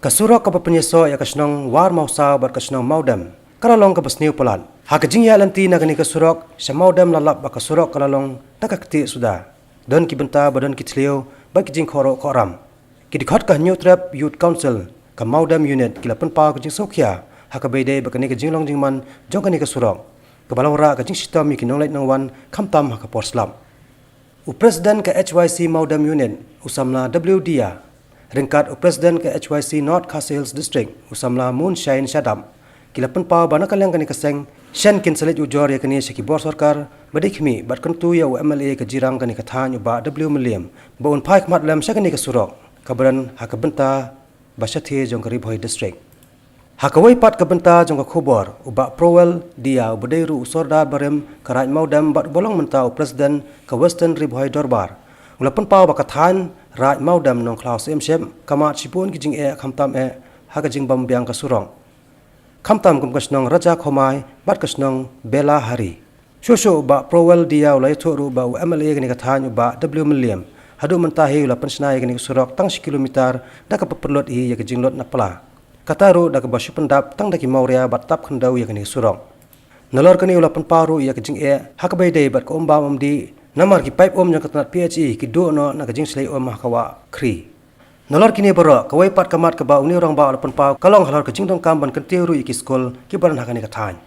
Kasurok ka penyeso ya kasnong war mausa bar kasnong maudam. Karalong ka basniu polat. Hakajing ya lanti na kani kasurok sa maudam lalap ba kasurok kalalong nakakti suda. Don kibenta badon kitlio ba kijing khoro koram. Kidikhat ka new trap youth council ka maudam unit kilapan pa kajing sokya. Hakabede ba kani kajing long jingman jong kani kasurok. Kabalong ra kajing sitam mi kinong lait nang wan kamtam hakapor slam. Presiden ke HYC Maudam Unit usamla WDA ringkat Presiden ke HYC North Khasi Hills District usamla Moonshine Shadam kilapan pa bana kalyang kani kaseng shen kin salit ujor ya kani shakibor sarkar badikmi bat kantu ya MLA ke jirang kani kathan ba W Milliam ba un phai khmat lam shakani ka surok kabran hakabenta bashathi jongkari bhoi district Hakawai pat kabenta jong khobor uba prowel dia ubadeiru usordar barem karaj maudam bat bolong mentau presiden ke western ribhoi dorbar ulapan pau bakathan raj maudam nong klaus emshem kamat sipun kijing khamtam hakajing bambyang ka surong khamtam kum kasnong raja khomai bat kasnong bela hari shosho uba prowel dia ulai thoru ba MLA kani kathan uba W Milliam hadu mentahi ulapan snai kani surok tang kilometer dak paperlot ya kijing lot napala Kataru dak basu pendap tang daki mauria batap khandau ya kani surong. Nalor kani ulapan paru ya kajing hakabai dei bat ko ombam di namar ki pipe om yang katnat PHE ki do no na kajing slai om hakawa kri. Nalor kini baro kawai pat kamat ka ba uni orang ba ulapan pa kalong halor kajing dong kam ban kantiru iki skol ki baran hakani kathan.